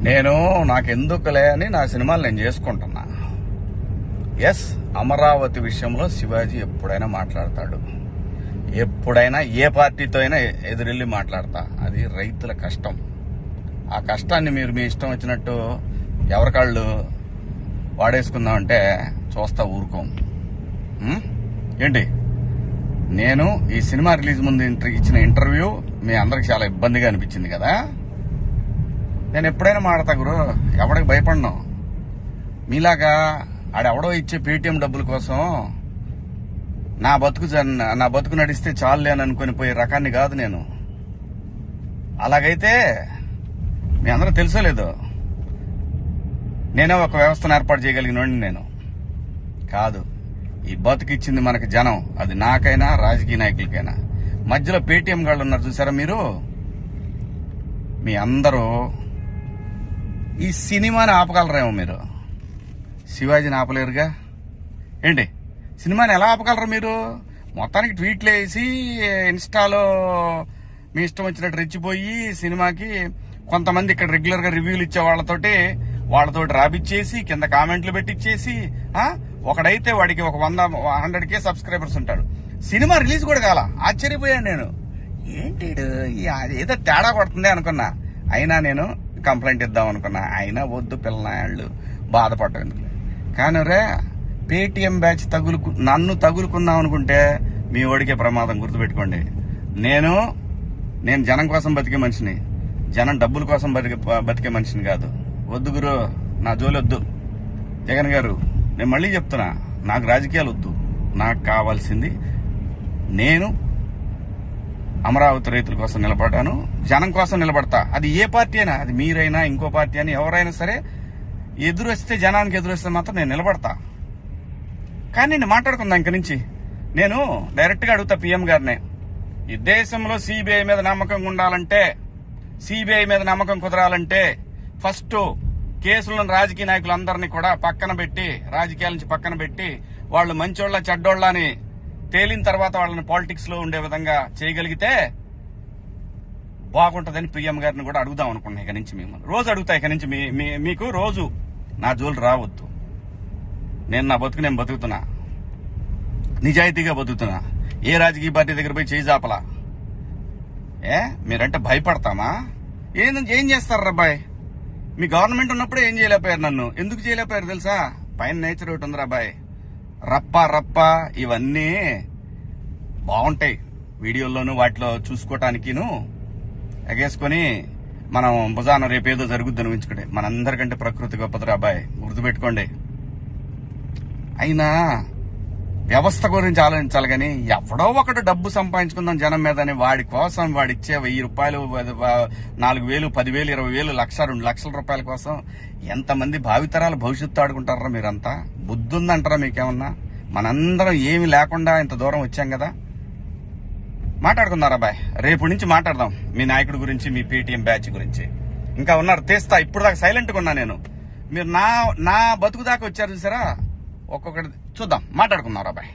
నేను నాకెందుకులే అని నా సినిమాలు నేను చేసుకుంటున్నా. ఎస్, అమరావతి విషయంలో శివాజీ ఎప్పుడైనా మాట్లాడతాడు, ఎప్పుడైనా ఏ పార్టీతో అయినా ఎదురెళ్ళి మాట్లాడతా. అది రైతుల కష్టం. ఆ కష్టాన్ని మీరు మీ ఇష్టం వచ్చినట్టు ఎవరికాళ్ళు వాడేసుకుందామంటే చూస్తా ఊరుకోం. ఏంటి, నేను ఈ సినిమా రిలీజ్ ముందు ఇచ్చిన ఇంటర్వ్యూ మీ అందరికి చాలా ఇబ్బందిగా అనిపించింది కదా. నేను ఎప్పుడైనా మాడతా గురు, ఎవడికి భయపడను. మీలాగా ఆడెవడో ఇచ్చే పేటీఎం డబ్బుల కోసం నా బతుకు నడిస్తే చాలులే అని అనుకుని పోయే రకాన్ని కాదు నేను. అలాగైతే మీ అందరూ తెలుసోలేదు, నేనే ఒక వ్యవస్థను ఏర్పాటు చేయగలిగినోడిని నేను కాదు. ఈ బతుకిచ్చింది మనకి జనం, అది నాకైనా రాజకీయ నాయకులకైనా. మధ్యలో పేటీఎం గాళ్ళు ఉన్నారు చూసారా మీరు, మీ అందరూ ఈ సినిమాని ఆపగలరేమో, మీరు శివాజీని ఆపలేరుగా. ఏంటి, సినిమాని ఎలా ఆపగలరు మీరు? మొత్తానికి ట్వీట్లు వేసి ఇన్స్టాలో మీ ఇష్టం వచ్చినట్టు రెచ్చిపోయి సినిమాకి కొంతమంది ఇక్కడ రెగ్యులర్ గా రివ్యూలు ఇచ్చే వాళ్ళతోటి రాపిచ్చేసి కింద కామెంట్లు పెట్టిచ్చేసి, ఒకడైతే వాడికి ఒక 100K సబ్స్క్రైబర్స్ ఉంటాడు. సినిమా రిలీజ్ కూడా కాల. ఆశ్చర్యపోయాను నేను, ఏంటి ఏదో తేడా కొడుతుంది అనుకున్నా. అయినా నేను కంప్లైంట్ ఇద్దాం అనుకున్నా. అయినా వద్దు పిల్లనాయాళ్ళు బాధపడటం. కానీ రే, పేటీఎం బ్యాచ్ నన్ను తగులుకుందాం అనుకుంటే మీ ఓడికే ప్రమాదం. గుర్తుపెట్టుకోండి, నేను జనం కోసం బతికే మనిషిని, జనం డబ్బుల కోసం బతికే మనిషిని కాదు. వద్దు గురు, నా జోలి వద్దు. జగన్ గారు, నేను మళ్ళీ చెప్తున్నా, నాకు రాజకీయాలు వద్దు. నాకు కావాల్సింది, నేను అమరావతి రైతుల కోసం నిలబడ్డాను, జనం కోసం నిలబడతా. అది ఏ పార్టీ అయినా, అది మీరైనా ఇంకో పార్టీ అని ఎవరైనా సరే, ఎదురొస్తే జనానికి ఎదురొస్తే మాత్రం నేను నిలబడతా. కానీ నేను మాట్లాడుకుందా ఇంక నుంచి. నేను డైరెక్ట్ గా అడుగుతా పీఎం గారినే, ఈ దేశంలో సిబిఐ మీద నమ్మకం ఉండాలంటే, సిబిఐ మీద నమ్మకం కుదరాలంటే ఫస్ట్ కేసులను రాజకీయ నాయకులందరినీ కూడా పక్కన పెట్టి, రాజకీయాల నుంచి పక్కన పెట్టి, వాళ్ళు మంచోళ్ళ చెడ్డోళ్ళ అని తేలిన తర్వాత వాళ్ళని పాలిటిక్స్ లో ఉండే విధంగా చేయగలిగితే బాగుంటదని పీఎం గారిని కూడా అడుగుదాం అనుకున్నా. ఇక నుంచి మిమ్మల్ని రోజు అడుగుతా. ఇక నుంచి మీకు రోజు నా జోలు రావద్దు. నేను నా బతుకు నేను బతుకుతున్నా, నిజాయితీగా బతుకుతున్నా. ఏ రాజకీయ పార్టీ దగ్గర పోయి చేయి జాపలా. మీరంటే భయపడతామా? ఏం చేస్తారు అబ్బాయి? మీ గవర్నమెంట్ ఉన్నప్పుడే ఏం చేయలేకపోయారు. నన్ను ఎందుకు చేయలేకపోయారు తెలుసా? పైన నేచర్ ఒకటి ఉంది అబ్బాయి. రప్ప ఇవన్నీ బాగుంటాయి వీడియోల్లోనూ వాటిలో చూసుకోవటానికిను ఎగేసుకొని మనం భుజాన రేపేదో జరుగుద్దని ఊహించుకుంటే. మనందరికంటే ప్రకృతి గొప్పది అబ్బాయి, గుర్తుపెట్టుకోండి. అయినా వ్యవస్థ గురించి ఆలోచించాలి కానీ, ఎవడో ఒకటి డబ్బు సంపాదించుకుందాం జనం మీద అని వాడి కోసం వాడిచ్చే 1000 రూపాయలు, 4000, 10,000, 20,000, 1,00,000, 2 లక్షల రూపాయల కోసం ఎంతమంది భావితరాల భవిష్యత్తు ఆడుకుంటారా మీరంతా? బుద్ధుందంటారా మీకేమన్నా? మనందరం ఏమి లేకుండా ఇంత దూరం వచ్చాం కదా. మాట్లాడుకున్నారా బాయ్? రేపు నుంచి మాట్లాడదాం మీ నాయకుడి గురించి, మీ పేటీఎం బ్యాచ్ గురించి. ఇంకా ఉన్నారు, తీస్తా. ఇప్పుడు దాకా సైలెంట్ గా ఉన్నా నేను. మీరు నా బతుకు దాకా వచ్చారు చూసారా, ఒక్కొక్కటి చూద్దాం, మాట్లాడుకున్నారా బాయ్?